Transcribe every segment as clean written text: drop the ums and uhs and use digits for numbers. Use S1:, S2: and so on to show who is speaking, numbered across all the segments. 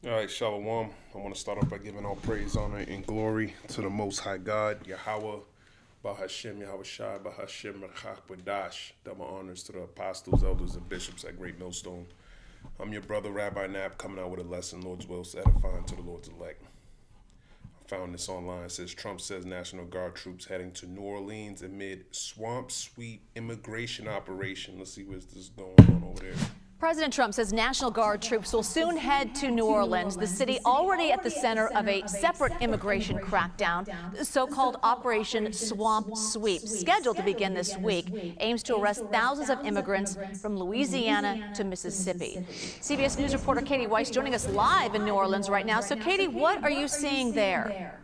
S1: All right, Shalom. I want to start off by giving all praise, honor, and glory to the Most High God, Yahweh, Bahashem, Yahweh Shai, Bahashem, Rachak, double honors to the apostles, elders, and bishops at Great Millstone. I'm your brother, Rabbi Nap, coming out with a lesson, Lord's will, edifying to the Lord's elect. I found this online. It says, Trump says National Guard troops heading to New Orleans amid swamp sweep immigration operation. Let's see what's this going on over there.
S2: President Trump says National Guard troops will soon head to New Orleans, the city already at the center of a separate immigration crackdown. The so-called Operation Swamp Sweep, scheduled to begin this week, aims to arrest thousands of immigrants from Louisiana to Mississippi. CBS News reporter Katie Weiss joining us live in New Orleans right now. So, Katie, what are you seeing there?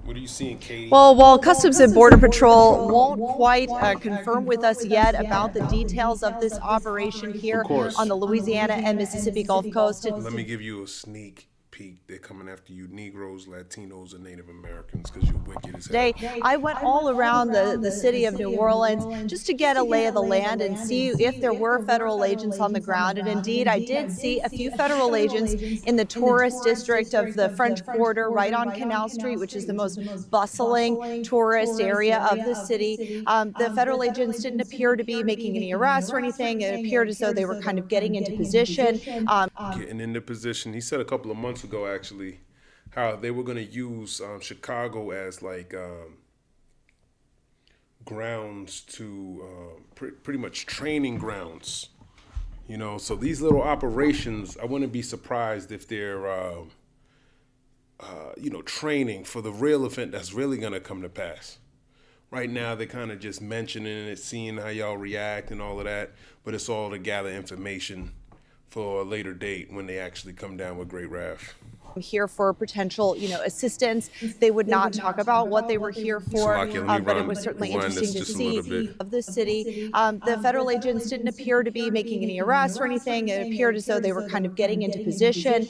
S1: What are you seeing, Katie?
S3: Well, while Customs and Border Patrol won't quite confirm with us yet about the details of this operation here on the Louisiana and Mississippi Gulf Coast.
S1: Let me give you a sneak peek. They're coming after you Negroes, Latinos, and Native Americans because you're wicked as hell.
S3: Today, I went all around the city of New Orleans just to get a lay of the land and see if there were federal agents on the ground. And indeed, I did see a few federal agents in the tourist district of the French Quarter, right on Canal Street, which is the most bustling tourist area of the city. The federal agents didn't appear to be making any arrests or anything. It appeared as though they were kind of getting into position.
S1: Getting into position. He said a couple of months ago, actually, how they were going to use Chicago as like grounds to pretty much training grounds, you know. So these little operations, I wouldn't be surprised if they're training for the real event that's really going to come to pass. Right now, they're kind of just mentioning it, seeing how y'all react and all of that, but it's all to gather information for a later date when they actually come down with great wrath.
S3: Here for potential, assistance. They would not talk about what they were here for, but it was certainly interesting to see of the city. The federal agents didn't appear to be making any arrests or anything. It appeared as though they were kind of getting into position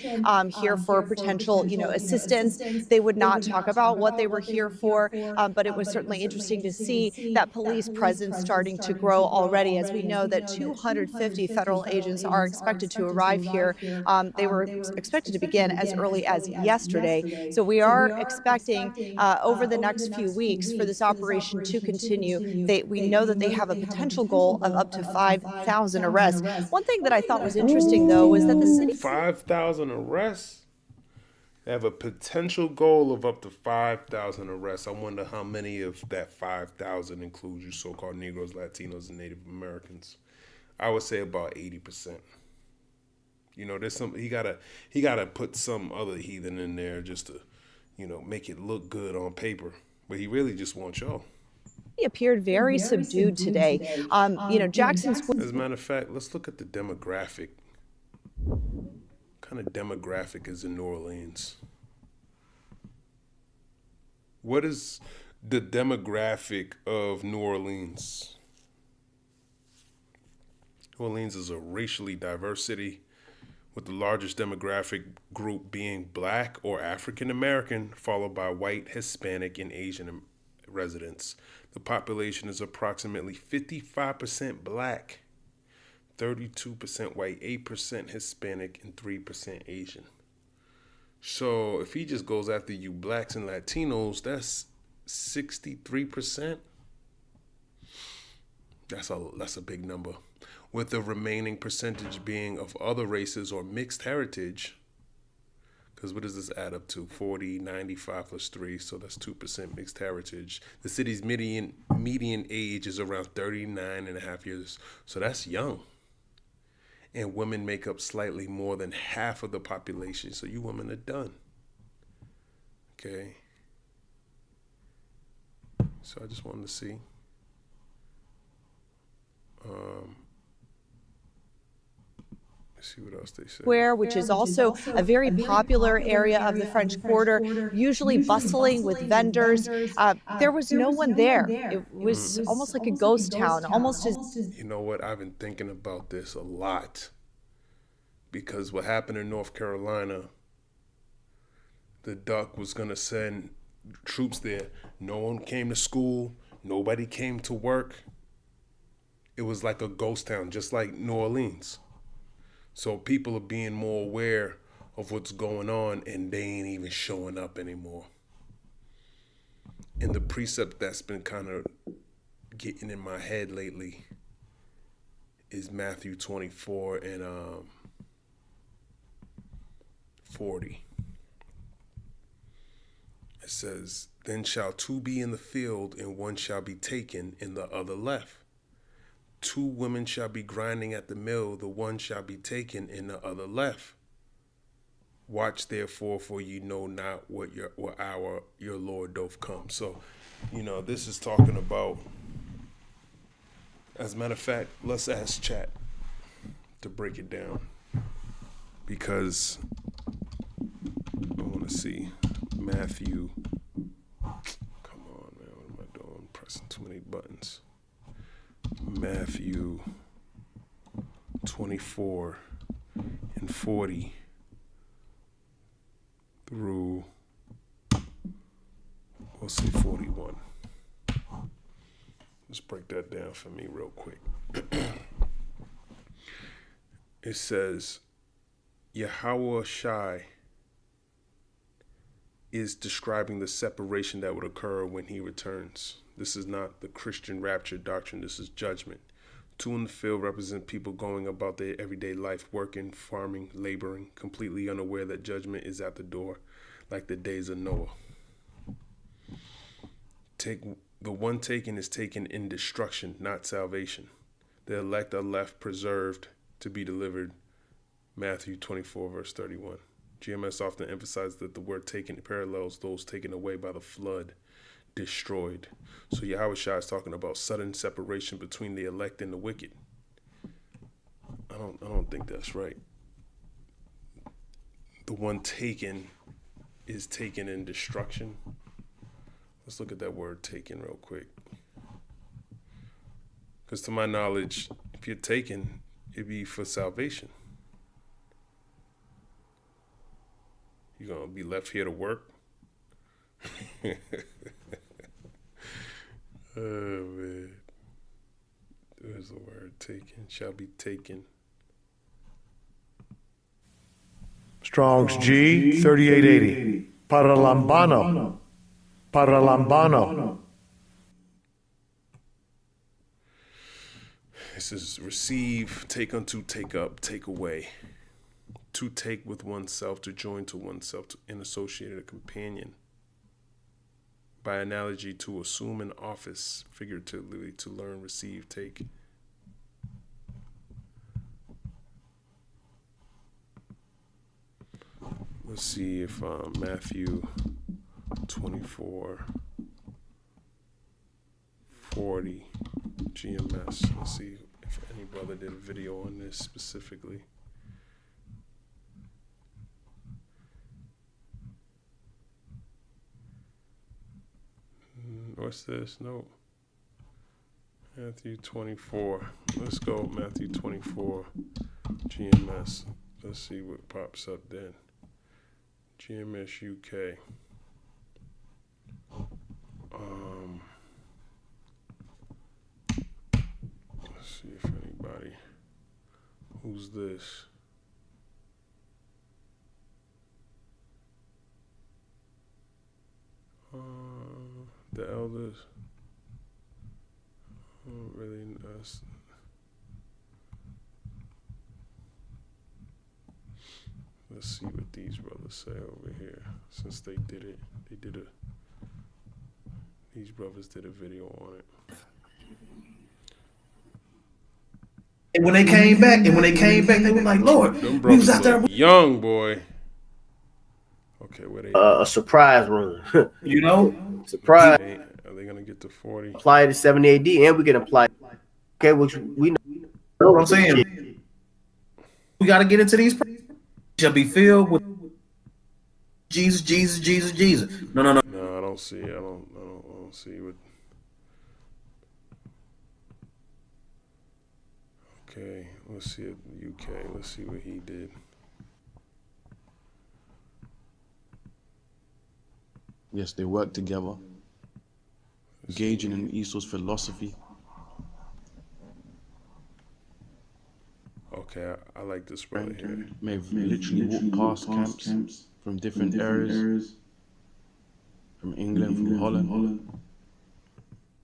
S3: here for potential, assistance. They would not talk about what they were here for, but it was certainly interesting to see that police presence starting to grow already, as we know that 250 federal agents are expected to arrive here. They were expected to begin as early as yesterday. So we are expecting over the next few weeks for this operation to continue. We know that they have a potential goal of up to 5,000 arrests. One thing that I thought was interesting, though, was that the city...
S1: 5,000 arrests? They have a potential goal of up to 5,000 arrests. I wonder how many of that 5,000 includes you so-called Negroes, Latinos, and Native Americans. I would say about 80%. You know, there's some he gotta put some other heathen in there just to, make it look good on paper. But he really just wants y'all.
S3: He appeared very subdued today. Jackson's...
S1: As a matter of fact, let's look at the demographic. What kind of demographic is in New Orleans? What is the demographic of New Orleans? New Orleans is a racially diverse city, with the largest demographic group being Black or African American, followed by white, Hispanic, and Asian residents. The population is approximately 55% Black, 32% white, 8% Hispanic, and 3% Asian. So if he just goes after you Blacks and Latinos, that's 63%. That's a big number. With the remaining percentage being of other races or mixed heritage, because what does this add up to? 40, 95 plus 3, so that's 2% mixed heritage. The city's median age is around 39 and a half years, so that's young. And women make up slightly more than half of the population, so you women are done. Okay. So I just wanted to see. See what else they say.
S3: Square, which is also a very popular area of the French Quarter, usually bustling with vendors. There was no one there. It was almost like a ghost town, almost as...
S1: You know what? I've been thinking about this a lot because what happened in North Carolina, the Duck was going to send troops there. No one came to school. Nobody came to work. It was like a ghost town, just like New Orleans. So people are being more aware of what's going on, and they ain't even showing up anymore. And the precept that's been kind of getting in my head lately is Matthew 24 and 40. It says, "Then shall two be in the field, and one shall be taken, and the other left. Two women shall be grinding at the mill, the one shall be taken, and the other left. Watch therefore, for you know not what hour your Lord doth come." So, this is talking about. As a matter of fact, let's ask chat to break it down, because I want to see Matthew. Come on, man, what am I doing? Pressing too many buttons. Matthew 24 and 40 through, we'll say 41. Let's break that down for me real quick. It says, Yahweh Shai is describing the separation that would occur when he returns. This is not the Christian rapture doctrine. This is judgment. Two in the field represent people going about their everyday life, working, farming, laboring, completely unaware that judgment is at the door, like the days of Noah. The one taken is taken in destruction, not salvation. The elect are left preserved to be delivered. Matthew 24, verse 31. GMS often emphasizes that the word taken parallels those taken away by the flood, destroyed. So Yahweh Shai is talking about sudden separation between the elect and the wicked. I don't think that's right. The one taken is taken in destruction. Let's look at that word taken real quick. Because to my knowledge, if you're taken, it'd be for salvation. You're going to be left here to work? Oh, man. There's the word taken. Shall be taken.
S4: Strong's G 3880. Paralambano. Paralambano.
S1: This is receive, take unto, take up, take away. To take with oneself, to join to oneself, and associate a companion. By analogy, to assume an office, figuratively, to learn, receive, take. Let's see if Matthew 24, 40, GMS. Let's see if any brother did a video on this specifically. What's this? No. Matthew 24. Let's go Matthew 24, GMS. Let's see what pops up then. GMS UK. Let's see if anybody. Who's this? The elders. Really nice. Let's see what these brothers say over here. Since they did it, these brothers did a video on it.
S5: And when they came back, they were like, Lord,
S1: Them
S5: we was
S1: brothers
S5: out there.
S1: look young, boy. Okay, where they
S6: A surprise run.
S5: You know,
S6: Surprise.
S1: Are they gonna get to 40?
S6: Apply it to 70 AD, and we can apply. Okay, which we know.
S5: you know what I'm saying? We got to get into these. Shall be filled with Jesus, Jesus, Jesus, Jesus. No.
S1: No, I don't see it. I don't see what. Okay, let's see it. UK. Let's see what he did.
S7: Yes, they work together, engaging in Esau's philosophy.
S1: Okay, I like this brother here.
S7: may have literally walked past camps from different areas, from England, from Holland,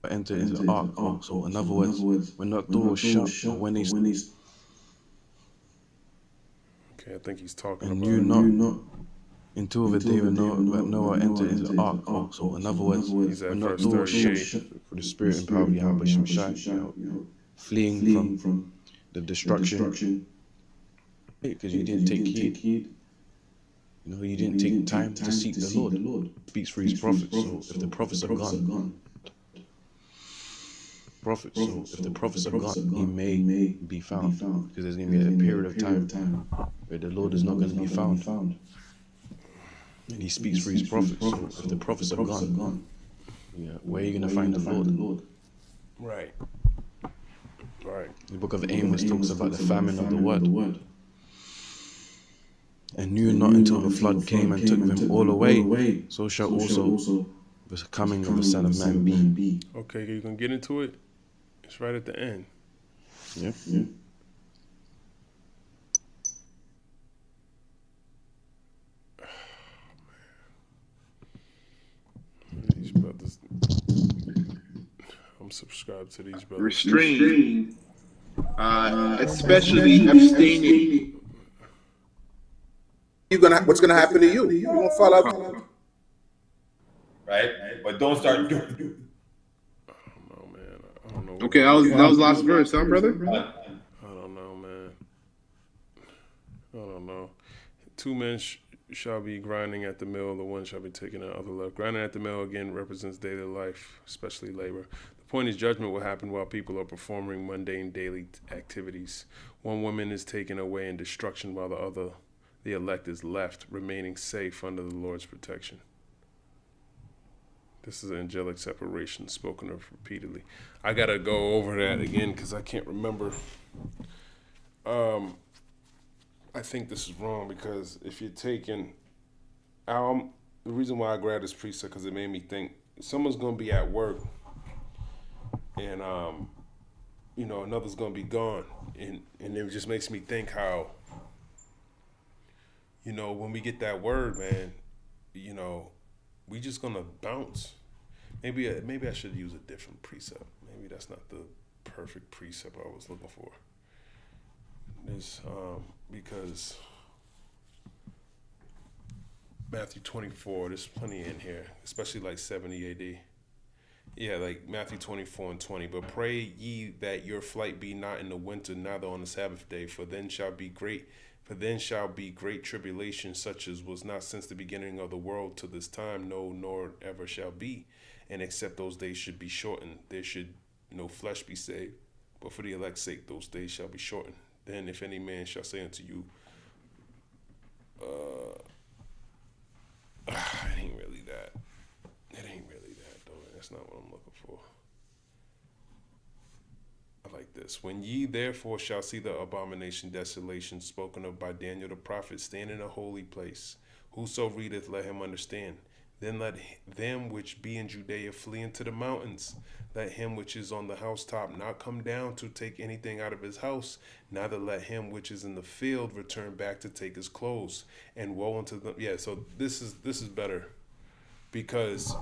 S7: but entered into the ark. So in other words, when that door was shut, or when they
S1: Okay, I think he's talking
S7: and
S1: about.
S7: knew not until the day when Noah entered into the ark. So in other words,
S1: He's at
S7: when that
S1: verse
S7: door was
S1: 38.
S7: shut for the spirit and power of Yahweh Shemshai, fleeing from the destruction, because you didn't take heed. You know, you didn't take time to seek the Lord. He speaks through his prophets. So if the prophets are gone, he may be found, because there's going to be a period of time where the Lord is not going to be found. And he speaks through his prophets. So if the prophets are gone, where are you going to find the Lord?
S1: Right. Right.
S7: The book of Amos talks about the famine of the word. And knew not until the flood came and took them all away, so shall also the coming of the Son of Man be.
S1: Okay, you gonna get into it? It's right at the end.
S7: Yeah.
S1: These brothers. I'm subscribed to these brothers.
S8: Restrained, especially abstaining.
S9: What's gonna happen to you? You're gonna fall out.
S10: Right? But don't start doing.
S1: Oh man, I don't know.
S8: Okay, that was last verse, huh, brother?
S1: I don't know, man. I don't know. Two men shall be grinding at the mill, the one shall be taking the other left. Grinding at the mill again represents daily life, especially labor. The point is, judgment will happen while people are performing mundane daily activities. One woman is taken away in destruction, while the elect is left, remaining safe under the Lord's protection. This is angelic separation spoken of repeatedly. I gotta go over that again because I can't remember. I think this is wrong because if you're taking, the reason why I grabbed this precept because it made me think someone's gonna be at work, and another's gonna be gone, and it just makes me think how, when we get that word, man, we just gonna bounce. Maybe I should use a different precept. Maybe that's not the perfect precept I was looking for. This because Matthew 24, there's plenty in here, especially like 70 AD. Yeah, like Matthew 24 and 20. But pray ye that your flight be not in the winter, neither on the Sabbath day, for then shall be great tribulation, such as was not since the beginning of the world to this time, no, nor ever shall be. And except those days should be shortened, there should no flesh be saved. But for the elect's sake, those days shall be shortened. Then if any man shall say unto you, it ain't really that. It ain't really that, though. That's not what I'm looking for. I like this. When ye therefore shall see the abomination, desolation, spoken of by Daniel the prophet, stand in a holy place. Whoso readeth, let him understand. Then let them which be in Judea flee into the mountains. Let him which is on the housetop not come down to take anything out of his house, neither let him which is in the field return back to take his clothes. And woe unto them. Yeah, so this is better, because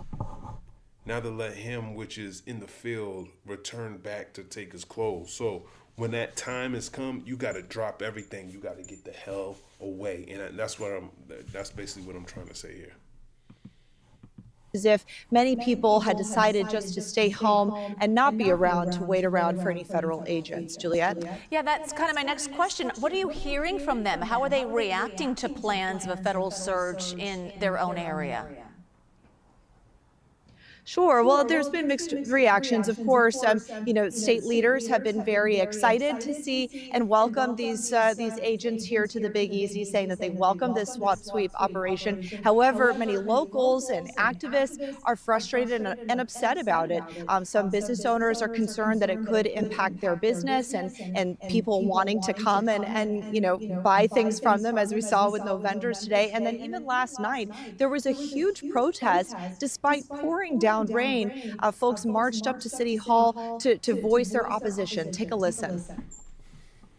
S1: neither let him which is in the field return back to take his clothes. So when that time has come, you got to drop everything. You got to get the hell away. And that's basically what I'm trying to say here.
S3: As if many people had decided just to stay home and not be around to wait around for any federal agents. Juliet?
S2: Yeah, that's kind of my next question. What are you hearing from them? How are they reacting to plans of a federal surge in their own area?
S3: Sure. Well, there's been mixed reactions, of course. State leaders have been very excited to see and welcome these agents here to the Big Easy, saying that they welcome this swap sweep operation. However, many locals and activists are frustrated and upset about it. Some business owners are concerned that it could impact their business and people wanting to come and buy things from them, as we saw with no vendors today. And then even last night, there was a huge protest despite pouring down rain. Folks marched up to City Hall to voice their opposition. Take a listen.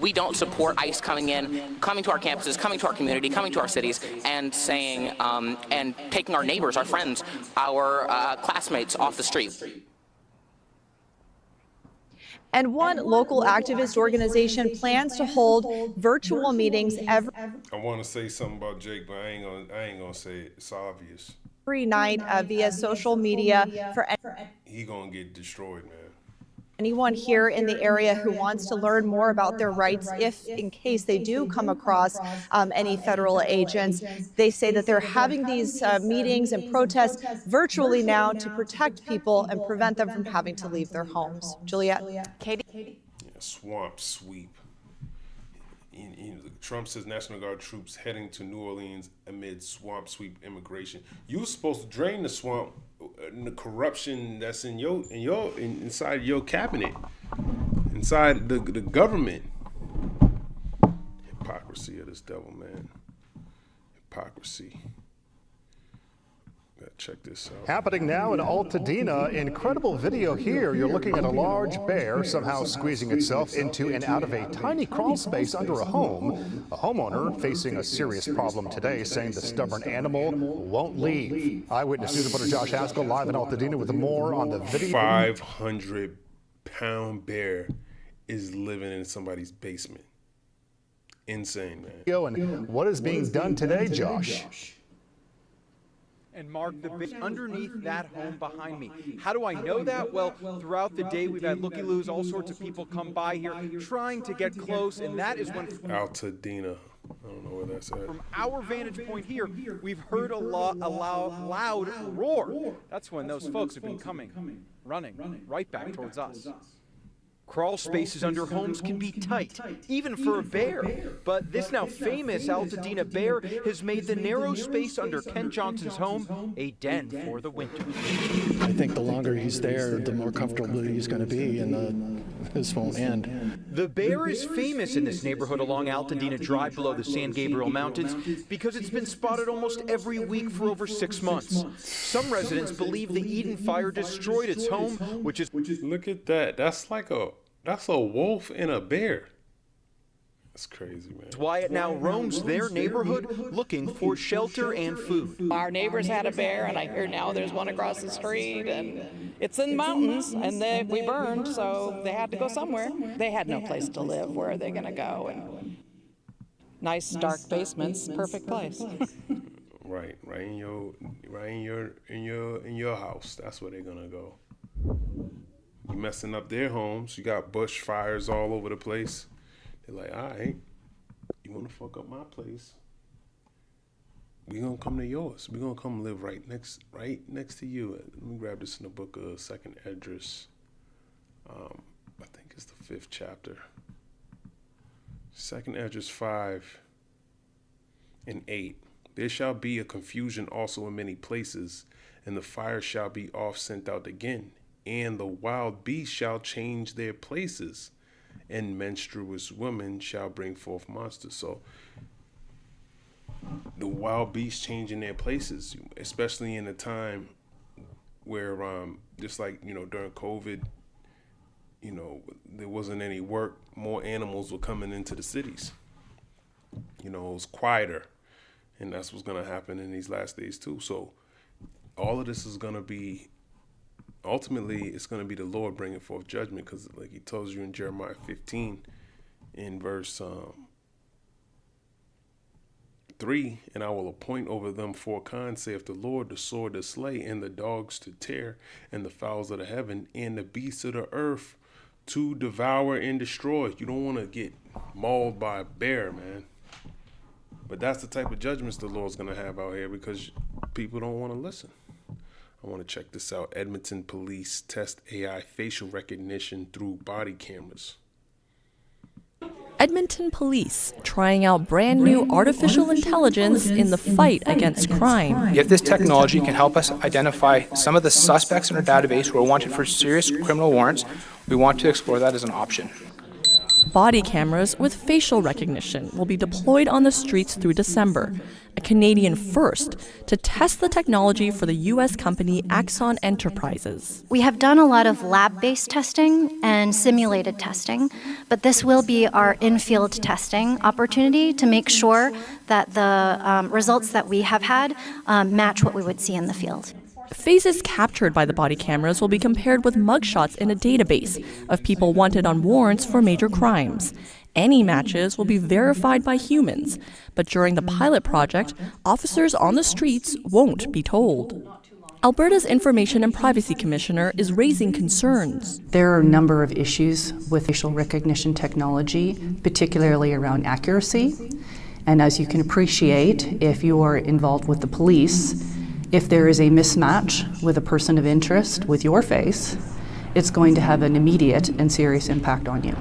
S11: We don't support ICE coming to our campuses, coming to our community, coming to our cities, and saying, and taking our neighbors, our friends, our classmates off the street.
S3: And one local activist organization plans to hold virtual meetings every
S1: I want to say something about Jake, but I ain't gonna say it. It's obvious.
S3: night via social media for
S1: He gonna get destroyed, man.
S3: anyone here in the area who wants to learn more about their rights if in case they do come across any federal agents. They say that they're having these meetings and protests virtually now to protect people and prevent them from having to leave their homes. Juliet?
S2: Katie?
S1: Yeah, swamp sweep. Trump says National Guard troops heading to New Orleans amid swamp sweep immigration. You were supposed to drain the swamp, the corruption that's inside your cabinet, inside the government. Hypocrisy of this devil, man. Hypocrisy. Check this out.
S4: Happening now in Altadena, incredible video here. You're looking at a large bear somehow squeezing itself into and out of a tiny crawl space under a home. A homeowner facing a serious problem today, saying the stubborn animal won't leave. Eyewitness News reporter Josh Haskell live in Altadena with more on the video.
S1: 500-pound bear is living in somebody's basement. Insane, man.
S4: And what is being done today, Josh?
S12: And Mark, the bit underneath that home behind me. How do I know that? Well, throughout the day, we've had looky-loos, all sorts of people come by here trying to get close, and that is when...
S1: Altadena. I don't know where that's at.
S12: From our vantage point here, we've heard a loud roar. That's when those folks have been running right back towards us. Crawl spaces under homes can be tight, even for a bear. But this now famous Altadena bear has made the narrow space under Ken Johnson's home a den for the winter.
S13: I think the longer he's there, the more comfortable he's going to be, and this won't end.
S12: The bear is famous in this neighborhood along Altadena Drive below the San Gabriel Mountains because it's been spotted almost every week for over 6 months. Some residents believe the Eden fire destroyed its home, which is...
S1: Look at that. That's a wolf and a bear. That's crazy, man.
S12: That's why it now roams their neighborhood looking for shelter and food.
S14: Our neighbors had a bear, and I hear now there's one across the street, and it's in the mountains, and we burned, so they had to go somewhere. They had no place to live. Where are they going to go? And nice dark basements, perfect place.
S1: Right in your house. That's where they're gonna go. You messing up their homes. You got bush fires all over the place. They're like, all right, you want to fuck up my place? We gonna come to yours. We gonna come live right next to you. Let me grab this in the book of 2nd Esdras. I think it's the 5th chapter. 2nd Esdras 5 and 8. There shall be a confusion also in many places, and the fire shall be oft sent out again. And the wild beasts shall change their places, and menstruous women shall bring forth monsters. So the wild beasts changing their places, especially in a time where, just like, during COVID, there wasn't any work. More animals were coming into the cities. It was quieter, and that's what's going to happen in these last days too. So all of this is going to be, ultimately, it's going to be the Lord bringing forth judgment, because like he tells you in Jeremiah 15 in verse 3, and I will appoint over them 4 kinds, saith the Lord, the sword to slay, and the dogs to tear, and the fowls of the heaven, and the beasts of the earth to devour and destroy. You don't want to get mauled by a bear, man. But that's the type of judgments the Lord's going to have out here, because people don't want to listen. I want to check this out. Edmonton police test AI facial recognition through body cameras.
S15: Edmonton police trying out brand new artificial intelligence in the fight against crime.
S16: If this technology can help us identify some of the suspects in our database who are wanted for serious criminal warrants, we want to explore that as an option.
S15: Body cameras with facial recognition will be deployed on the streets through December, a Canadian first to test the technology for the U.S. company Axon Enterprises.
S17: We have done a lot of lab-based testing and simulated testing, but this will be our in-field testing opportunity to make sure that the results that we have had match what we would see in the field.
S15: Faces captured by the body cameras will be compared with mugshots in a database of people wanted on warrants for major crimes. Any matches will be verified by humans, but during the pilot project, officers on the streets won't be told. Alberta's Information and Privacy Commissioner is raising concerns.
S18: There are a number of issues with facial recognition technology, particularly around accuracy. And as you can appreciate, if you are involved with the police, if there is a mismatch with a person of interest with your face, it's going to have an immediate and serious impact on you.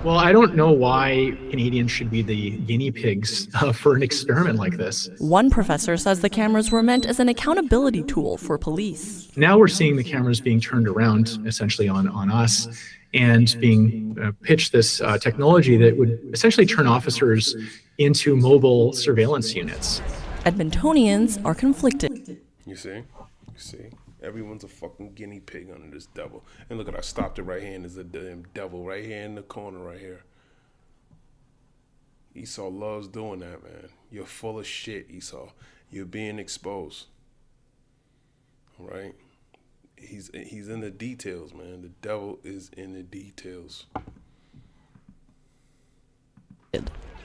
S19: Well, I don't know why Canadians should be the guinea pigs for an experiment like this.
S15: One professor says the cameras were meant as an accountability tool for police.
S19: Now we're seeing the cameras being turned around essentially on us and being pitched this technology that would essentially turn officers into mobile surveillance units.
S15: Edmontonians are conflicted.
S1: You see? Everyone's a fucking guinea pig under this devil. And look at, I stopped it right here, and there's a damn devil right here in the corner right here. Esau loves doing that, man. You're full of shit, Esau. You're being exposed. All right? He's in the details, man. The devil is in the details.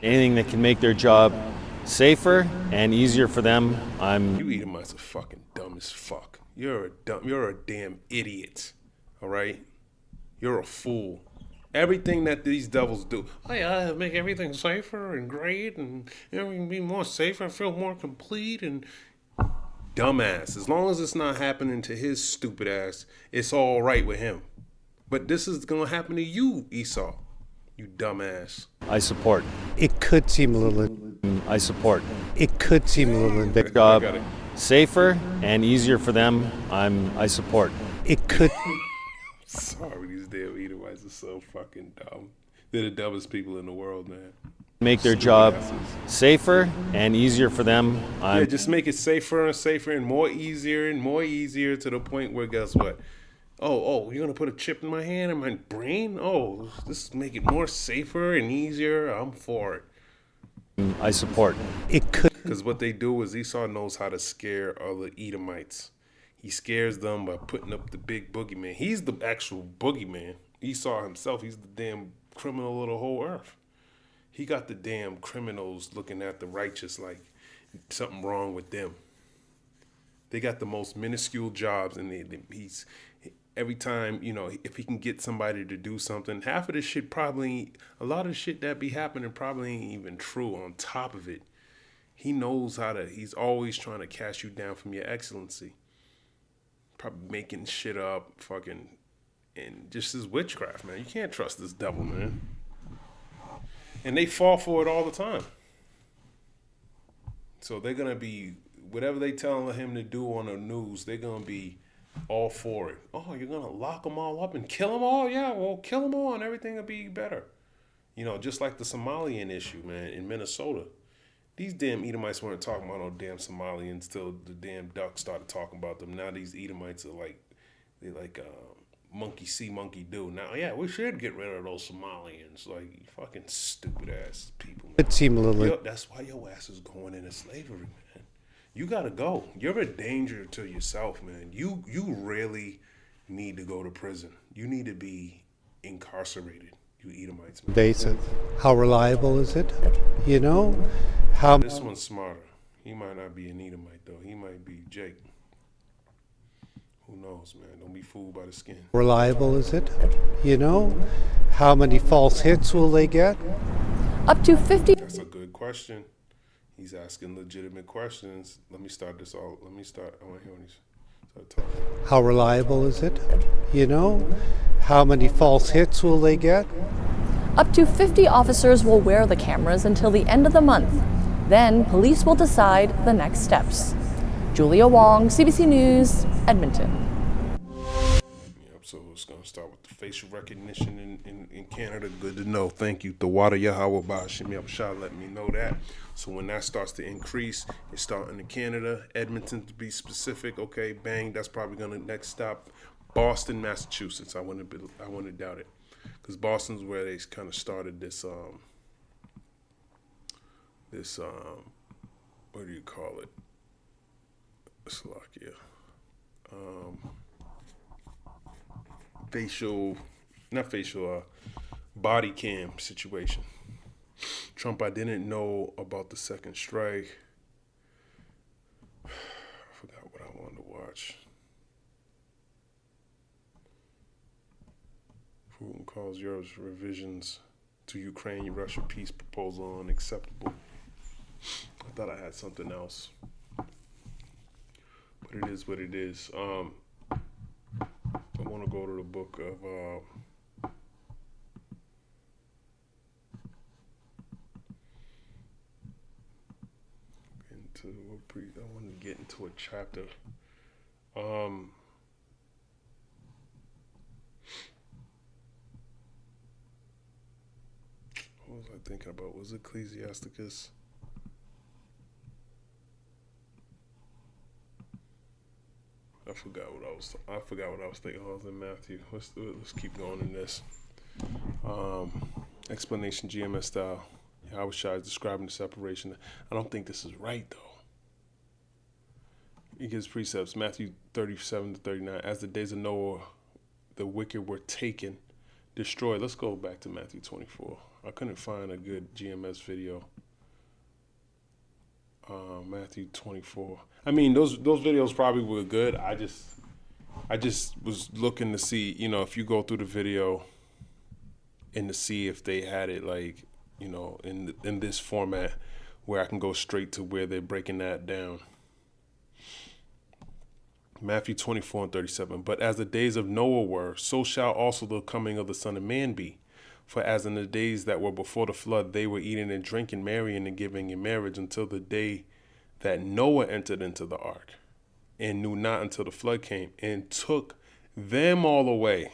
S20: Anything that can make their job safer and easier for them,
S1: You Edomites are fucking dumb as fuck. You're a damn idiot. All right? You're a fool. Everything that these devils do, make everything safer and great, and everything be more safer, feel more complete, and dumbass. As long as it's not happening to his stupid ass, it's all right with him. But this is gonna happen to you, Esau. You dumbass.
S20: I support.
S21: It could seem a little.
S20: I support.
S21: It could seem a little bit.
S20: Job safer and easier for them. I support.
S21: It could.
S1: Sorry, these damn Edomites are so fucking dumb. They're the dumbest people in the world, man.
S20: Make their job safer and easier for them.
S1: Yeah, just make it safer and more easier to the point where, guess what? Oh, you're gonna put a chip in my hand and my brain? Oh, this make it more safer and easier. I'm for it.
S20: I support.
S21: It could.
S1: Because what they do is Esau knows how to scare other Edomites. He scares them by putting up the big boogeyman. He's the actual boogeyman. Esau himself, he's the damn criminal of the whole earth. He got the damn criminals looking at the righteous like something wrong with them. They got the most minuscule jobs, and he's every time, if he can get somebody to do something, half of the shit a lot of shit that be happening probably ain't even true. On top of it, he knows he's always trying to cast you down from your excellency. Probably making shit up, fucking, and just his witchcraft, man. You can't trust this devil, man. And they fall for it all the time. So they're going to be, whatever they telling him to do on the news, they're going to be all for it. Oh, you're going to lock them all up and kill them all? Yeah, well, kill them all and everything will be better. Just like the Somalian issue, man, in Minnesota. These damn Edomites weren't talking about no damn Somalians till the damn ducks started talking about them. Now these Edomites are like monkey see, monkey do. Now, yeah, we should get rid of those Somalians. Like, you fucking stupid ass people.
S21: It seemed a little.
S1: That's why your ass is going into slavery, man. You gotta go. You're a danger to yourself, man. You really need to go to prison. You need to be incarcerated. You Edomites, man.
S21: Basic. How reliable is it?
S1: This one's smarter. He might not be an Edomite though. He might be Jake. Who knows, man? Don't be fooled by the skin.
S21: Reliable is it? How many false hits will they get?
S15: Up to 50.
S1: That's a good question. He's asking legitimate questions. Let me start this all. I want to hear when he's talking.
S21: How reliable is it? How many false hits will they get?
S15: Up to 50 officers will wear the cameras until the end of the month. Then police will decide the next steps. Julia Wong, CBC News, Edmonton.
S1: Yep, so it's going to start with the facial recognition in Canada. Good to know. Thank you. The water Yahweh Ba'ashim Yahweh let me know that. So when that starts to increase, it's starting in Canada, Edmonton to be specific. Okay, bang. That's probably gonna next stop, Boston, Massachusetts. I wouldn't doubt it, because Boston's where they kind of started this what do you call it? Slovakia. Body cam situation. Trump, I didn't know about the second strike. I forgot what I wanted to watch. Putin calls Europe's revisions to Ukraine-Russia peace proposal unacceptable. I thought I had something else, but it is what it is. I want to go to the book of I want to get into a chapter. What was I thinking about? Was Ecclesiasticus? I forgot what I was thinking. I was in Matthew. Let's keep going in this. Explanation GMS style. Yahweh Shai is describing the separation. I don't think this is right though. He gives precepts. Matthew 37-39. As the days of Noah, the wicked were taken, destroyed. Let's go back to Matthew 24. I couldn't find a good GMS video. Matthew 24. I mean, those videos probably were good. I just was looking to see, if you go through the video and to see if they had it like, in this format where I can go straight to where they're breaking that down. Matthew 24:37. But as the days of Noah were, so shall also the coming of the Son of Man be. For as in the days that were before the flood, they were eating and drinking, marrying and giving in marriage until the day that Noah entered into the ark, and knew not until the flood came and took them all away.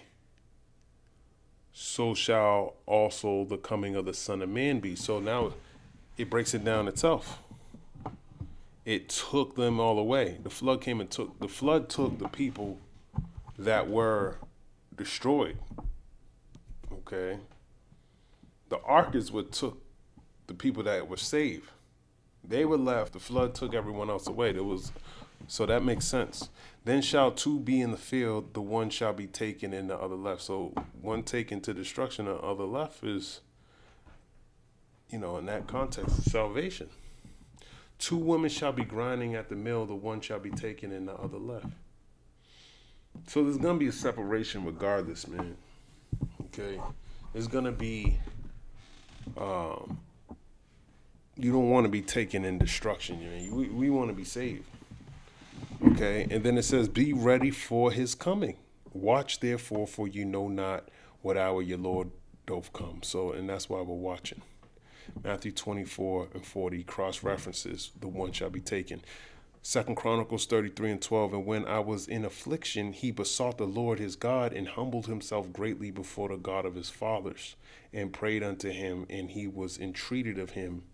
S1: So shall also the coming of the Son of Man be. So now it breaks it down itself. It took them all away. The flood came and took the people that were destroyed. Okay. The ark is what took the people that were saved. They were left. The flood took everyone else away. So that makes sense. Then shall two be in the field, the one shall be taken and the other left. So one taken to destruction, the other left is, in that context, salvation. Two women shall be grinding at the mill, the one shall be taken and the other left. So there's going to be a separation regardless, man. Okay? There's going to be, you don't want to be taken in destruction. We want to be saved. Okay? And then it says, be ready for his coming. Watch therefore, for you know not what hour your Lord doth come. So, and that's why we're watching. Matthew 24:40 cross-references, the one shall be taken. 2 Chronicles 33:12, and when I was in affliction, he besought the Lord his God and humbled himself greatly before the God of his fathers and prayed unto him, and he was entreated of him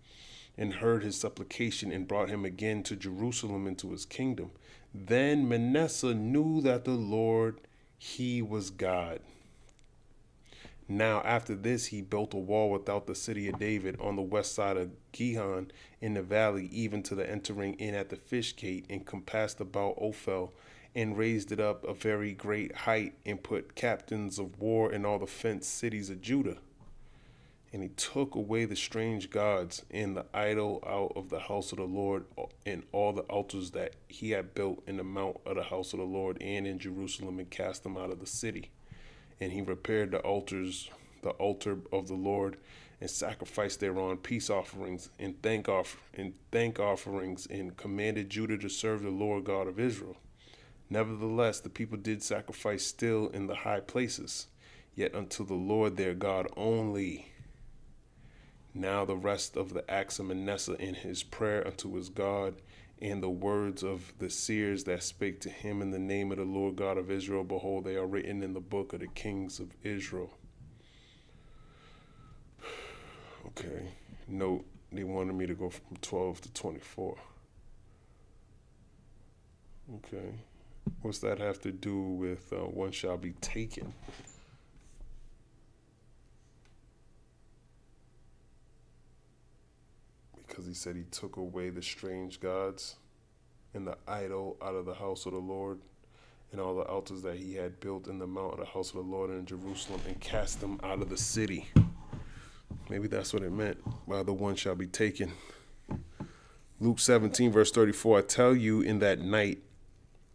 S1: and heard his supplication and brought him again to Jerusalem into his kingdom. Then Manasseh knew that the Lord, he was God. Now after this, he built a wall without the city of David on the west side of Gihon in the valley, even to the entering in at the fish gate, and compassed about Ophel, and raised it up a very great height, and put captains of war in all the fenced cities of Judah. And he took away the strange gods and the idol out of the house of the Lord, and all the altars that he had built in the mount of the house of the Lord and in Jerusalem, and cast them out of the city. And he repaired the altar of the Lord, and sacrificed thereon peace offerings and thank offerings, and commanded Judah to serve the Lord God of Israel. Nevertheless, the people did sacrifice still in the high places, yet unto the Lord their God only. Now the rest of the acts of Manasseh in his prayer unto his God, and the words of the seers that spake to him in the name of the Lord God of Israel, behold, they are written in the book of the kings of Israel. Okay, note, they wanted me to go from 12 to 24. Okay, what's that have to do with one shall be taken? Because he said he took away the strange gods and the idol out of the house of the Lord, and all the altars that he had built in the mount of the house of the Lord in Jerusalem, and cast them out of the city. Maybe that's what it meant by the one shall be taken. Luke 17, verse 34, I tell you, in that night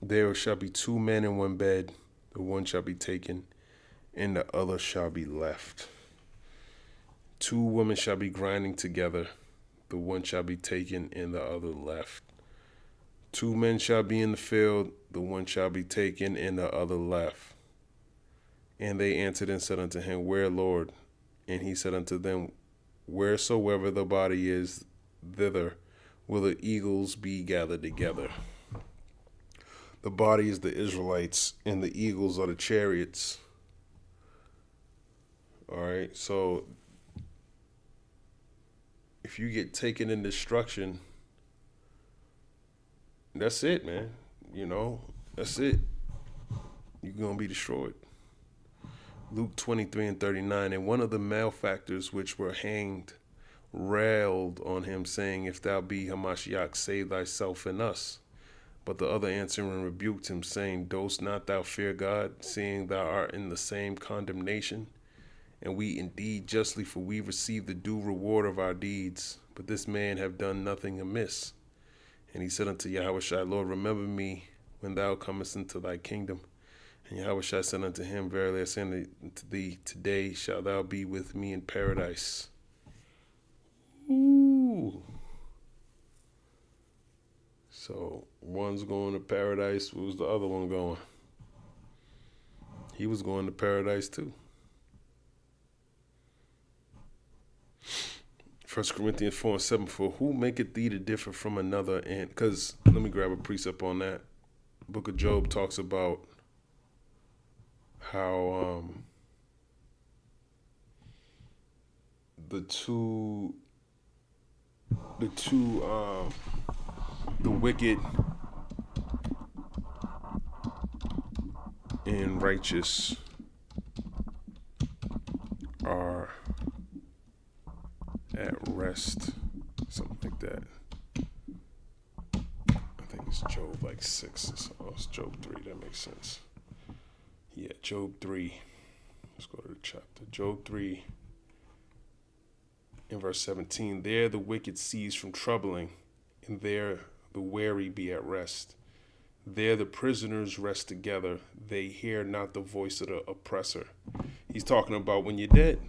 S1: there shall be two men in one bed, the one shall be taken, and the other shall be left. Two women shall be grinding together, the one shall be taken and the other left. Two men shall be in the field, the one shall be taken and the other left. And they answered and said unto him, Where, Lord? And he said unto them, Wheresoever the body is, thither will the eagles be gathered together. The body is the Israelites, and the eagles are the chariots. All right, so if you get taken in destruction, that's it, man. You know, that's it. You're going to be destroyed. Luke 23 and 39, and one of the malefactors which were hanged railed on him, saying, If thou be Hamashiach, save thyself and us. But the other answering rebuked him, saying, Dost not thou fear God, seeing thou art in the same condemnation? And we indeed justly, for we receive the due reward of our deeds. But this man have done nothing amiss. And he said unto Yahushua, Lord, remember me when thou comest into thy kingdom. And Yahushua said unto him, Verily I say unto thee, today shalt thou be with me in paradise. Ooh. So one's going to paradise. Where was the other one going? He was going to paradise too. 1 Corinthians 4 and 7, for who maketh thee to differ from another? And because, let me grab a precept on that. Book of Job talks about how the wicked and righteous are at rest, something like that. I think it's Job like 6 or something. Oh, it's Job 3, that makes sense. Yeah, Job 3. Let's go to the chapter. Job 3 in verse 17. There the wicked cease from troubling, and there the weary be at rest. There the prisoners rest together. They hear not the voice of the oppressor. He's talking about when you're dead.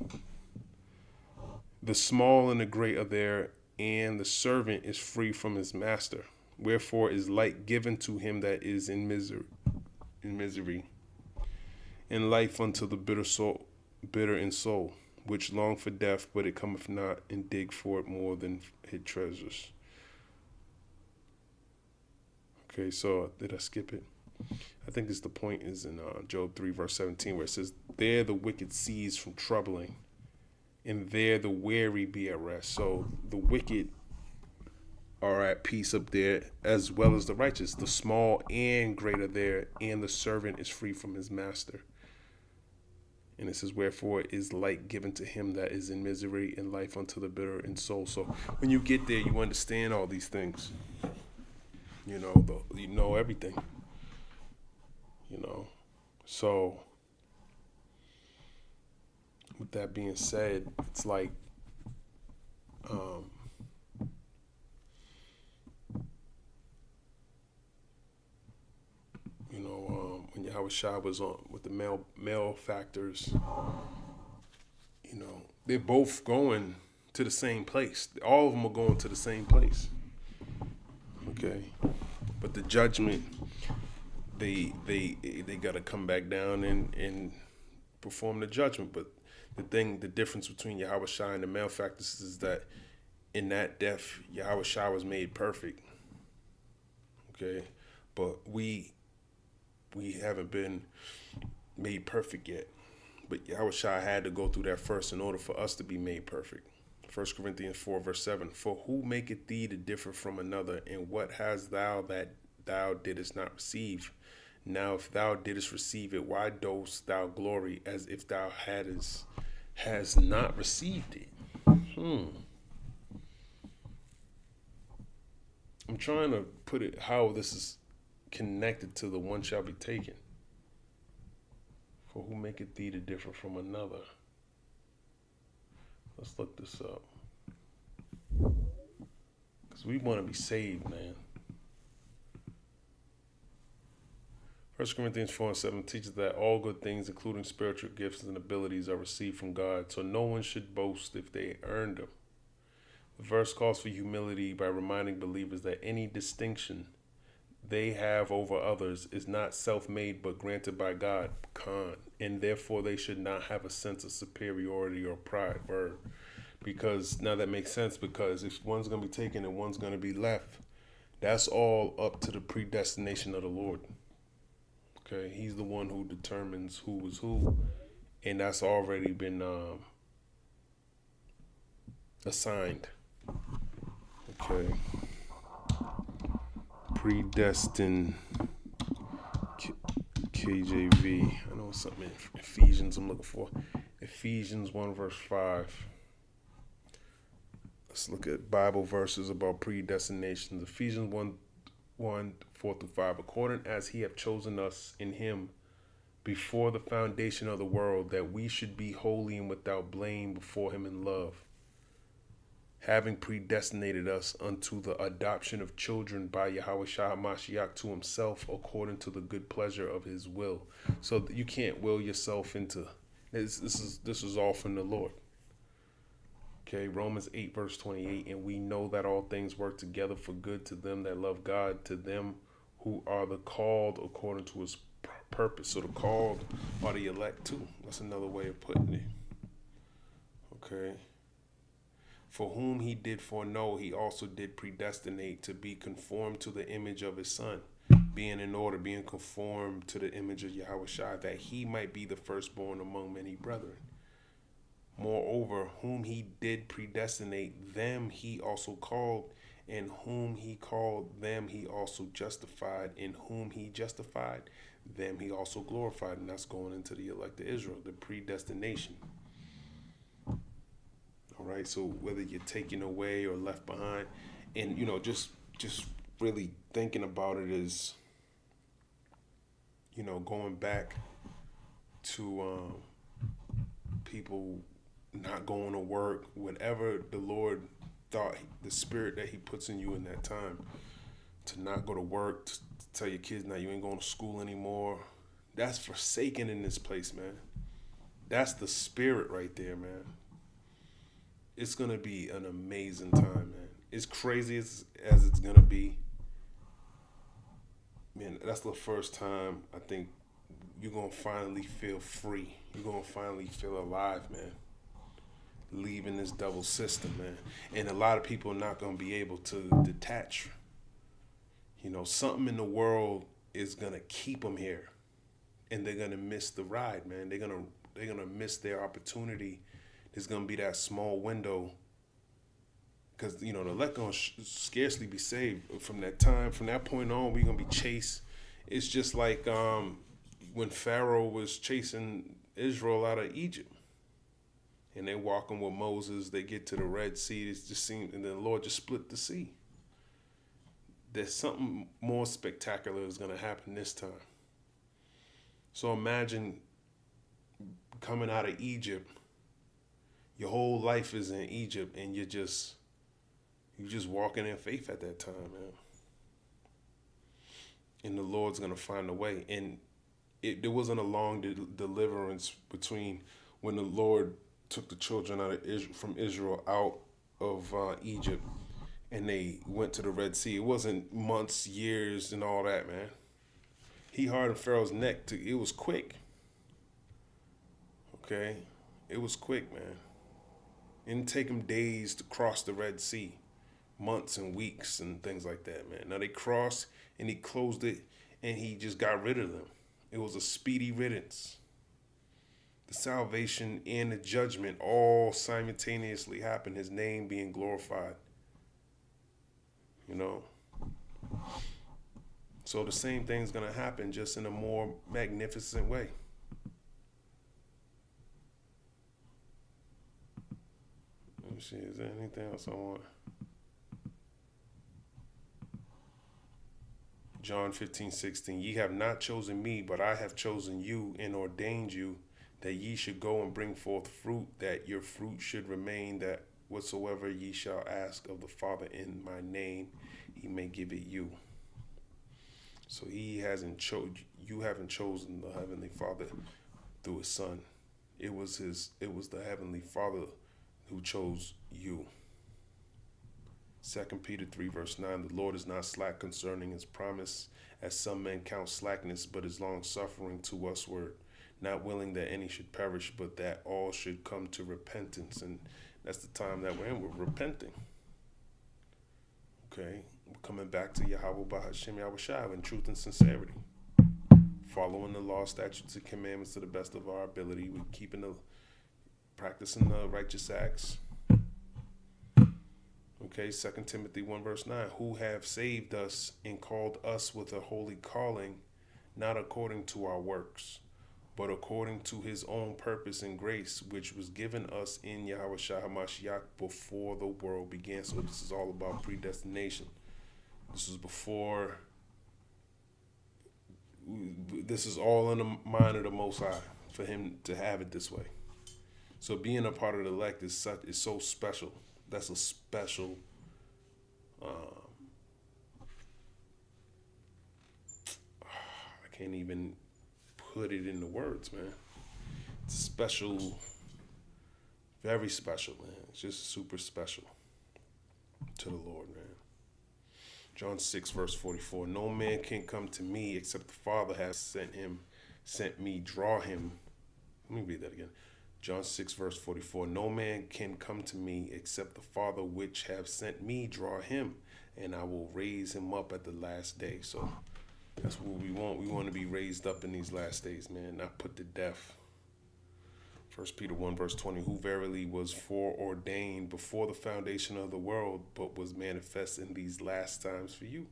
S1: The small and the great are there, and the servant is free from his master. Wherefore is light given to him that is in misery, and life unto the bitter in soul, which long for death, but it cometh not, and dig for it more than hid treasures. Okay, so did I skip it? I think the point is in Job 3 verse 17, where it says, there the wicked cease from troubling, and there the weary be at rest. So the wicked are at peace up there, as well as the righteous. The small and great are there, and the servant is free from his master. And it says, wherefore is light given to him that is in misery, and life unto the bitter in soul. So when you get there, you understand all these things. You know everything. So with that being said, it's like when Yahushua was on with the male factors, they're both going to the same place. All of them are going to the same place. Okay, but the judgment, they got to come back down and perform the judgment. But the difference between Yahushua and the malefactors is that in that death, Yahushua was made perfect. okay? But we haven't been made perfect yet. But Yahushua had to go through that first in order for us to be made perfect. 1 Corinthians 4, verse 7. For who maketh thee to differ from another? And what hast thou that thou didst not receive? Now if thou didst receive it, why dost thou glory as if thou has not received it? I'm trying to put it how this is connected to the one shall be taken. For who maketh thee to differ from another? Let's look this up. Because we want to be saved, man. 1 Corinthians 4 and 7 teaches that all good things, including spiritual gifts and abilities, are received from God, so no one should boast if they earned them. The verse calls for humility by reminding believers that any distinction they have over others is not self-made but granted by God, and therefore they should not have a sense of superiority or pride, because now that makes sense, because if one's going to be taken and one's going to be left, that's all up to the predestination of the Lord. Okay, he's the one who determines who is who, and that's already been assigned. Okay. Predestined KJV. I know something in Ephesians I'm looking for. Ephesians 1 verse 5. Let's look at Bible verses about predestination. Ephesians 1 4 through 5. According as he hath chosen us in him before the foundation of the world, that we should be holy and without blame before him in love, having predestinated us unto the adoption of children by Yahushua HaMashiach to himself, according to the good pleasure of his will. So you can't will yourself into this. This is all from the Lord. Okay, Romans 8 verse 28, and we know that all things work together for good to them that love God, to them who are the called according to his purpose. So the called are the elect too. That's another way of putting it. Okay. For whom he did foreknow, he also did predestinate to be conformed to the image of his Son, being conformed to the image of Yahushua, that he might be the firstborn among many brethren. Moreover, whom he did predestinate, them he also called, and whom he called, them he also justified, and whom he justified, them he also glorified. And that's going into the elect of Israel, the predestination. All right, so whether you're taken away or left behind, and just really thinking about it is, going back to people not going to work, whatever the Lord thought, the spirit that he puts in you in that time, to not go to work, to tell your kids now you ain't going to school anymore. That's forsaken in this place, man. That's the spirit right there, man. It's going to be an amazing time, man. As crazy as it's going to be, man, that's the first time I think you're going to finally feel free. You're going to finally feel alive, man. Leaving this double system, man. And a lot of people are not going to be able to detach. Something in the world is going to keep them here. And they're going to miss the ride, man. They're going to miss their opportunity. There's going to be that small window, because, the elect going to scarcely be saved from that time. From that point on, we're going to be chased. It's just like when Pharaoh was chasing Israel out of Egypt. And they're walking with Moses. They get to the Red Sea. It just seemed, and the Lord just split the sea. There's something more spectacular is going to happen this time. So imagine coming out of Egypt. Your whole life is in Egypt, and you're just walking in faith at that time, man. And the Lord's gonna find a way. And there wasn't a long deliverance between when the Lord took the children from Israel out of Egypt, and they went to the Red Sea. It wasn't months, years, and all that, man. He hardened Pharaoh's neck. It was quick. Okay, it was quick, man. It didn't take him days to cross the Red Sea. months and weeks and things like that, man. Now they crossed and he closed it and he just got rid of them. It was a speedy riddance. The salvation and the judgment all simultaneously happened, his name being glorified. You know? So the same thing's going to happen, just in a more magnificent way. Let me see, is there anything else I want? John 15:16, ye have not chosen me, but I have chosen you and ordained you that ye should go and bring forth fruit, that your fruit should remain, that whatsoever ye shall ask of the Father in my name, he may give it you. So you haven't chosen the Heavenly Father through his Son. It was the Heavenly Father who chose you. 2 Peter 3 verse 9, the Lord is not slack concerning his promise, as some men count slackness, but is long suffering to usward, not willing that any should perish, but that all should come to repentance. And that's the time that we're in. We're repenting. Okay? We're coming back to Yahweh Bahashem Yahweh Shai in truth and sincerity. Following the law, statutes, and commandments to the best of our ability. We're practicing the righteous acts. Okay, 2 Timothy 1 verse 9, who have saved us and called us with a holy calling, not according to our works, but according to his own purpose and grace, which was given us in Yahweh Shai HaMashiach before the world began. So this is all about predestination. This is before, this is all in the mind of the Most High for him to have it this way. So being a part of the elect is so special. That's a special, I can't even put it into words, man. It's special, very special, man. It's just super special to the Lord, man. John 6 verse 44, no man can come to me except the Father has sent me, draw him. Let me read that again. John 6 verse 44, no man can come to me except the Father which have sent me draw him, and I will raise him up at the last day. So that's what we want. We want to be raised up in these last days, man, not put to death. 1 Peter 1 verse 20, who verily was foreordained before the foundation of the world, but was manifest in these last times for you.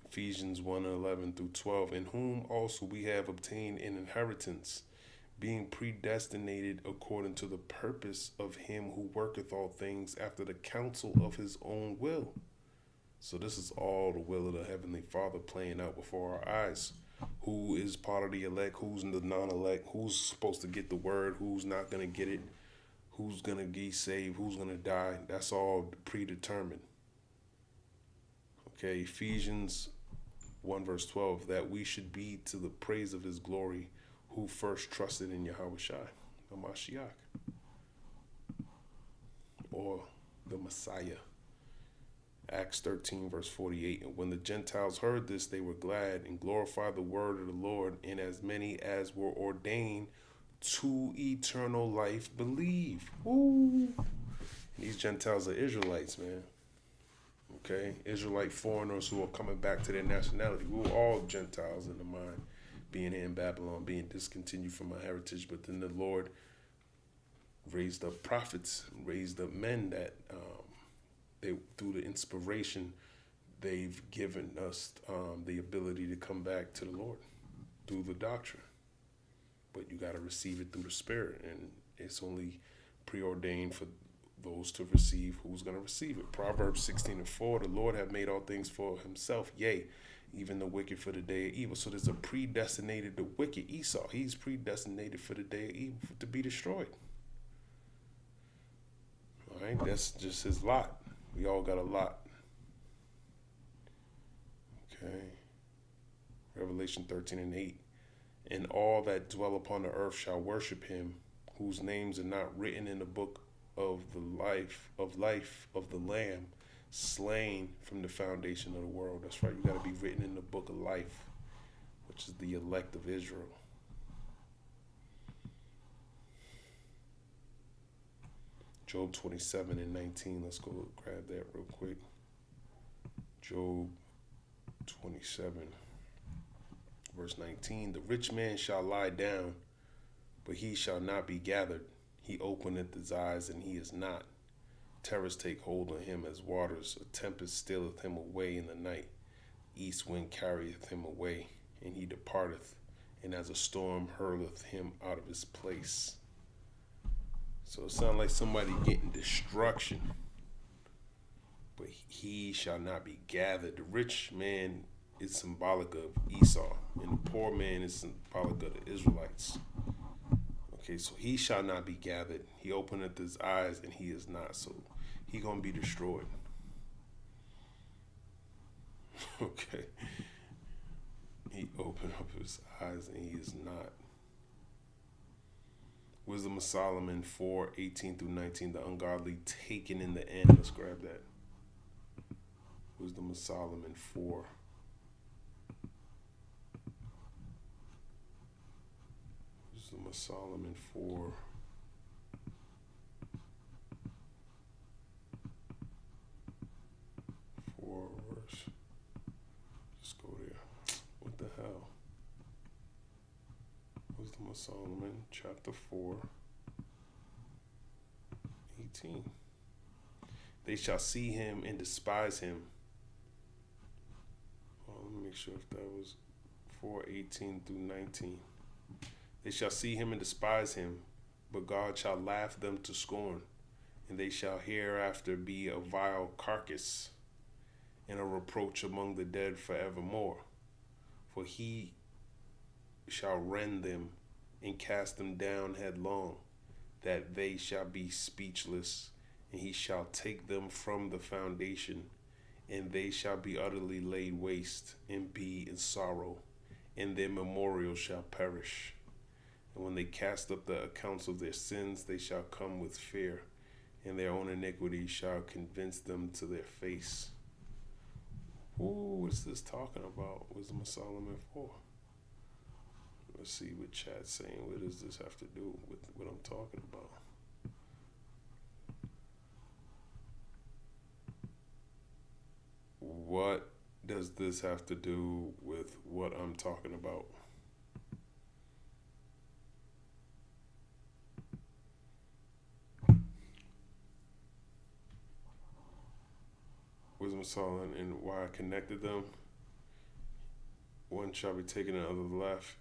S1: Ephesians 1:11 through 12, in whom also we have obtained an inheritance, being predestinated according to the purpose of him who worketh all things after the counsel of his own will. So this is all the will of the Heavenly Father playing out before our eyes. Who is part of the elect, who's the non-elect, who's supposed to get the word, who's not going to get it, who's going to be saved, who's going to die. That's all predetermined. Okay, Ephesians 1 verse 12, that we should be to the praise of his glory, who first trusted in Yahweh Shai, the Mashiach, or the Messiah. Acts 13 verse 48, and when the Gentiles heard this, they were glad and glorified the word of the Lord, and as many as were ordained to eternal life believe. Ooh. These Gentiles are Israelites, man. Okay, Israelite foreigners who are coming back to their nationality. We were all Gentiles in the mind, being in Babylon, being discontinued from our heritage. But then the Lord raised up prophets, raised up men that through the inspiration, they've given us the ability to come back to the Lord through the doctrine. But you got to receive it through the Spirit, and it's only preordained for those to receive who's going to receive it. Proverbs 16:4, the Lord have made all things for himself, yea, even the wicked for the day of evil. So there's a predestinated, the wicked Esau, he's predestinated for the day of evil to be destroyed. All right, that's just his lot. We all got a lot. Okay. Revelation 13:8. And all that dwell upon the earth shall worship him, whose names are not written in the book of the life of the Lamb, slain from the foundation of the world. That's right. You got to be written in the book of life, which is the elect of Israel. Job 27:19. Let's go grab that real quick. Job 27, verse 19. The rich man shall lie down, but he shall not be gathered. He openeth his eyes, and he is not. Terrors take hold on him as waters. A tempest stealeth him away in the night. East wind carrieth him away, and he departeth, and as a storm hurleth him out of his place. So it sounds like somebody getting destruction, but he shall not be gathered. The rich man is symbolic of Esau, and the poor man is symbolic of the Israelites. Okay, so he shall not be gathered. He openeth his eyes, and he is not. So he gonna be destroyed. Okay. He opened up his eyes, and he is not. Wisdom of Solomon 4:18-19. The ungodly taken in the end. Let's grab that. Wisdom of Solomon 4. Wisdom of Solomon 4. Verse. Just go there. What the hell? Wisdom of Solomon, chapter 4, 18. They shall see him and despise him. Let me make sure if that was 4:18-19. They shall see him and despise him, but God shall laugh them to scorn, and they shall hereafter be a vile carcass and a reproach among the dead forevermore. For he shall rend them and cast them down headlong, that they shall be speechless, and he shall take them from the foundation, and they shall be utterly laid waste and be in sorrow, and their memorial shall perish. And when they cast up the accounts of their sins, they shall come with fear, and their own iniquity shall convince them to their face. Ooh, what's this talking about? Wisdom of Solomon 4. Let's see what chat's saying. What does this have to do with what I'm talking about? What does this have to do with what I'm talking about? Wisdom of Solomon and why I connected them. One shall be taken and the other left.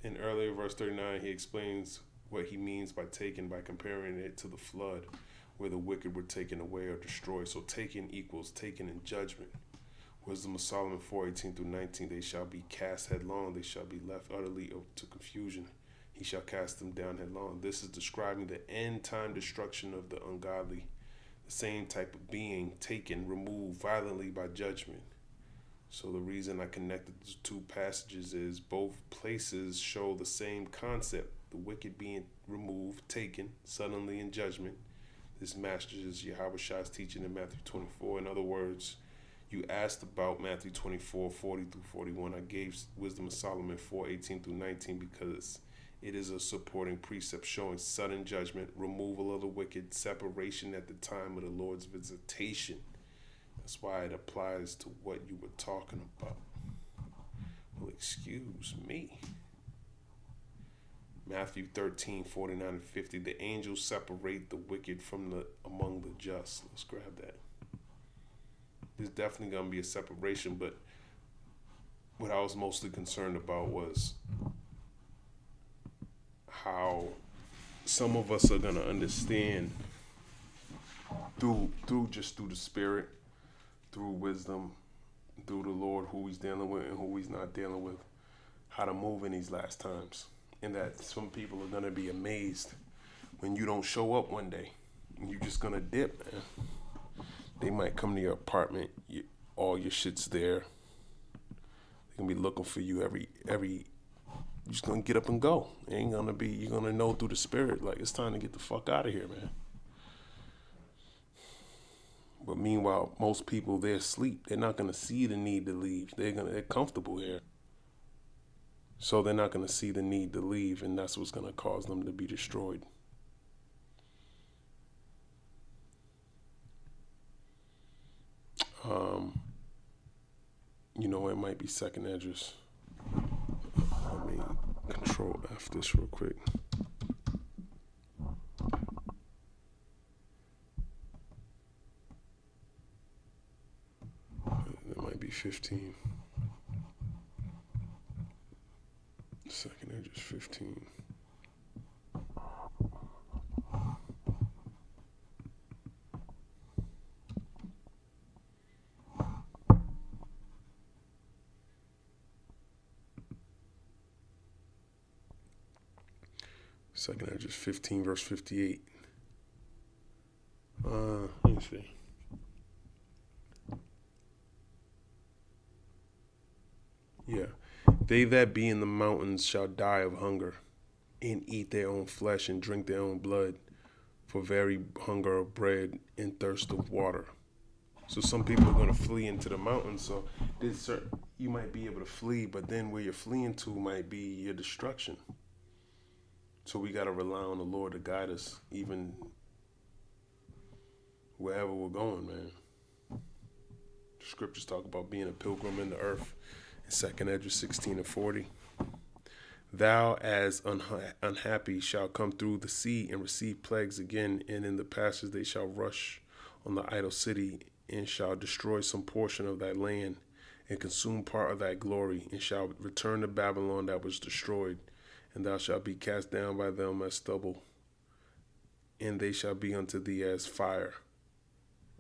S1: In earlier verse 39, he explains what he means by taken by comparing it to the flood, where the wicked were taken away or destroyed. So taken equals taken in judgment. Wisdom of Solomon 4:18-19. They shall be cast headlong. They shall be left utterly to confusion. He shall cast them down headlong. This is describing the end time destruction of the ungodly. The same type of being taken, removed violently by judgment. So the reason I connected the two passages is both places show the same concept. The wicked being removed, taken, suddenly in judgment. This matches Yahweh's teaching in Matthew 24. In other words, you asked about Matthew 24:40-41. I gave Wisdom of Solomon 4:18-19 because it is a supporting precept showing sudden judgment, removal of the wicked, separation at the time of the Lord's visitation. That's why it applies to what you were talking about. Well, excuse me. Matthew 13:49-50. The angels separate the wicked from among the just. Let's grab that. There's definitely going to be a separation, but what I was mostly concerned about was how some of us are going to understand through the Spirit, through wisdom, through the Lord, who he's dealing with and who he's not dealing with, how to move in these last times. And that some people are going to be amazed when you don't show up one day. And you're just going to dip, man. They might come to your apartment, all your shit's there. They're going to be looking for you every you're just going to get up and go. It ain't going to be, you're going to know through the Spirit, like, it's time to get the fuck out of here, man. But meanwhile, most people, they're asleep. They're not going to see the need to leave. They're comfortable here. So they're not going to see the need to leave, and that's what's going to cause them to be destroyed. know what, it might be second address. Let me control F this real quick. It might be 15. Second address 15. Second address 15 verse 58. Let me see. Yeah. They that be in the mountains shall die of hunger, and eat their own flesh, and drink their own blood, for very hunger of bread and thirst of water. So some people are going to flee into the mountains. So you might be able to flee, but then where you're fleeing to might be your destruction. So we got to rely on the Lord to guide us, even wherever we're going, man. The scriptures talk about being a pilgrim in the earth. In 2nd Ezra 16:40. Thou as unhappy shall come through the sea and receive plagues again, and in the passages they shall rush on the idol city, and shall destroy some portion of thy land, and consume part of thy glory, and shall return to Babylon that was destroyed, and thou shalt be cast down by them as stubble, and they shall be unto thee as fire,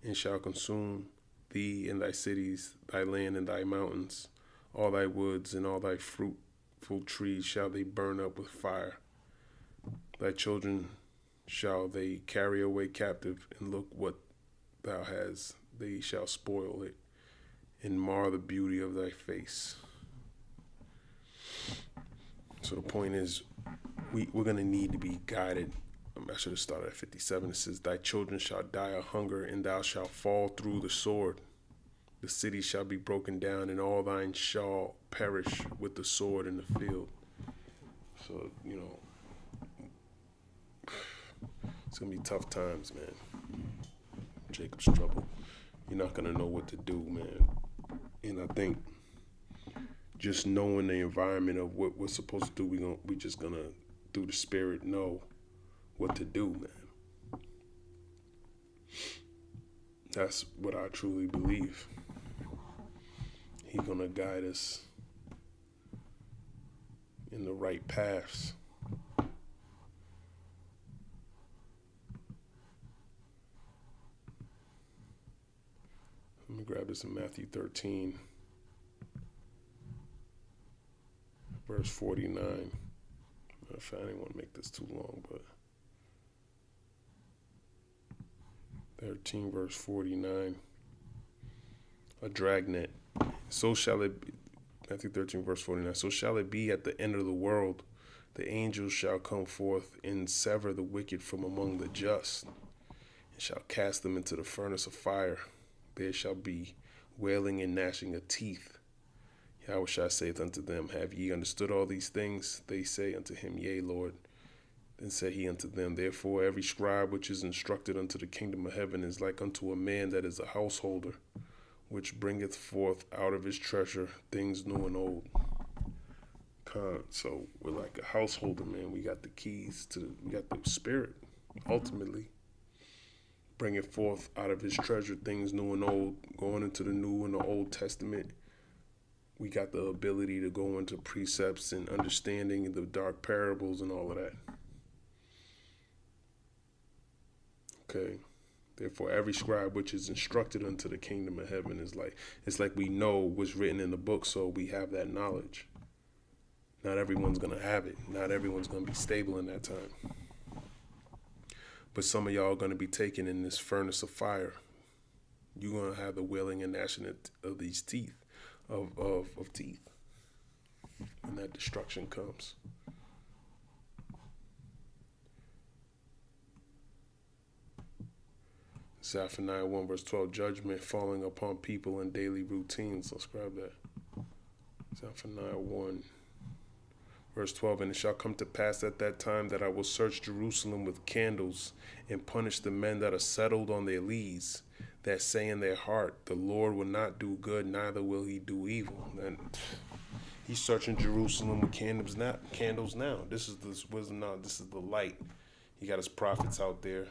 S1: and shall consume thee and thy cities, thy land and thy mountains, all thy woods and all thy fruitful trees shall they burn up with fire. Thy children shall they carry away captive, and look what thou hast, they shall spoil it, and mar the beauty of thy face. So the point is, we're going to need to be guided. I should have started at 57. It says, thy children shall die of hunger, and thou shalt fall through the sword. The city shall be broken down, and all thine shall perish with the sword in the field. So, it's going to be tough times, man. Jacob's trouble. You're not going to know what to do, man. And I think just knowing the environment of what we're supposed to do, we just going to, through the Spirit, know what to do, man. That's what I truly believe. He's going to guide us in the right paths. Let me grab this in Matthew 13, verse 49. If I didn't want to make this too long, but 13, verse 49. A dragnet. So shall it be, Matthew 13, verse 49. So shall it be at the end of the world. The angels shall come forth and sever the wicked from among the just, and shall cast them into the furnace of fire. There shall be wailing and gnashing of teeth. Yahushua saith unto them, have ye understood all these things? They say unto him, yea, Lord. Then said he unto them, therefore every scribe which is instructed unto the kingdom of heaven is like unto a man that is a householder, which bringeth forth out of his treasure things new and old. So we're like a householder, man. We got the keys we got the Spirit, ultimately. Bringing forth out of his treasure things new and old, going into the New and the Old Testament. We got the ability to go into precepts and understanding the dark parables and all of that. Okay. Therefore, every scribe which is instructed unto the kingdom of heaven is it's like we know what's written in the book, so we have that knowledge. Not everyone's going to have it. Not everyone's going to be stable in that time. But some of y'all are going to be taken in this furnace of fire. You're going to have the wailing and gnashing of these teeth, of teeth. And that destruction comes. Zephaniah 1 verse 12, judgment falling upon people in daily routines. Let's grab that. Zephaniah 1 verse 12, and it shall come to pass at that time that I will search Jerusalem with candles and punish the men that are settled on their lees. that say in their heart, the Lord will not do good, neither will he do evil. And he's searching Jerusalem with candles now. This is the wisdom now. This is the light. He got his prophets out there.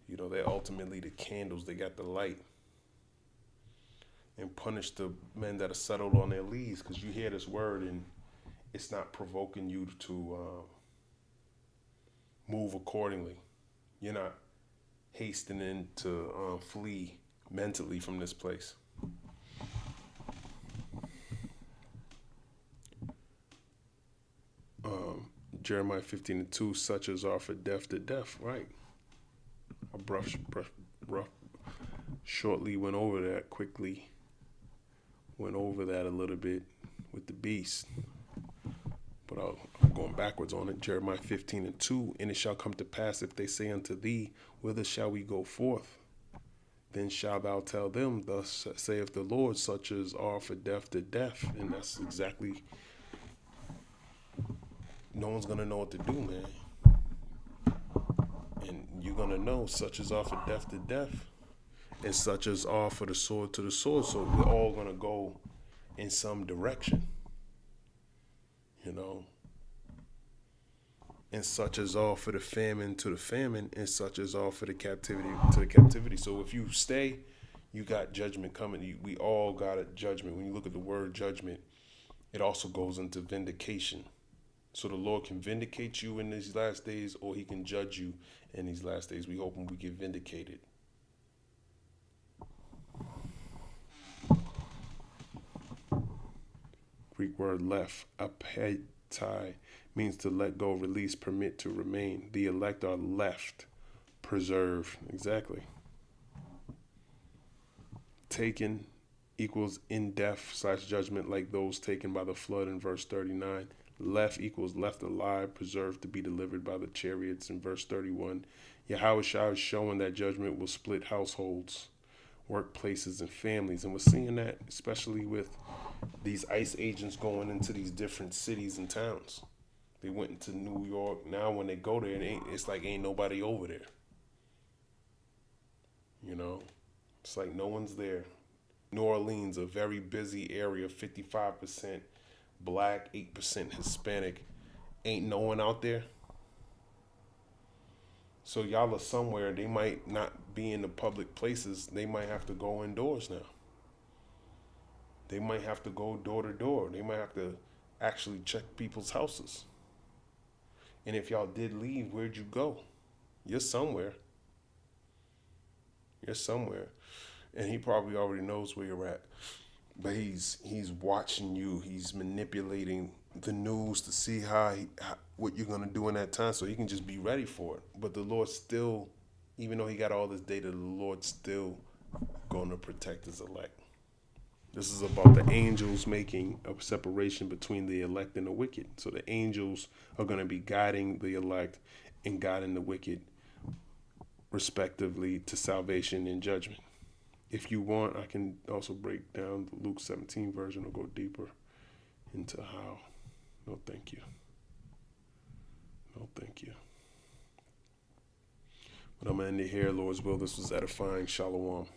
S1: You know, they're ultimately the candles. They got the light. And punish the men that are settled on their lees, because you hear this word and it's not provoking you to move accordingly. You're not hastening to flee mentally from this place. Jeremiah 15:2, such as are for death to death, right? I shortly went over that quickly. Went over that a little bit with the beast. But I'm going backwards on it. Jeremiah 15:2, and it shall come to pass if they say unto thee, whither shall we go forth? Then shalt thou tell them, thus saith the Lord, such as are for death to death. And that's exactly, no one's going to know what to do, man. And you're going to know such as are for death to death, and such as are for the sword to the sword. So we're all going to go in some direction, you know. And such as are for the famine to the famine, and such as are for the captivity to the captivity. So if you stay, you got judgment coming. We all got a judgment. When you look at the word judgment, it also goes into vindication. So the Lord can vindicate you in these last days, or he can judge you in these last days. We hope we get vindicated. Greek word left, apetai, means to let go, release, permit, to remain. The elect are left, preserved. Exactly. Taken equals in death / judgment, like those taken by the flood in verse 39. Left equals left alive, preserved to be delivered by the chariots in verse 31. Yahushua is showing that judgment will split households, workplaces, and families. And we're seeing that especially with these ICE agents going into these different cities and towns. They went into New York. Now when they go there, it's like ain't nobody over there. You know, it's like no one's there. New Orleans, a very busy area, 55% black, 8% Hispanic. Ain't no one out there. So y'all are somewhere. They might not be in the public places. They might have to go indoors now. They might have to go door to door. They might have to actually check people's houses. And if y'all did leave, where'd you go? You're somewhere. You're somewhere. And he probably already knows where you're at. But he's watching you. He's manipulating the news to see what you're going to do in that time, so he can just be ready for it. But the Lord still, even though he got all this data, the Lord's still going to protect his elect. This is about the angels making a separation between the elect and the wicked. So the angels are going to be guiding the elect and guiding the wicked, respectively, to salvation and judgment. If you want, I can also break down the Luke 17 version or go deeper into how. No, thank you. No, thank you. But I'm going to end it here, Lord's will. This was edifying. Shalom.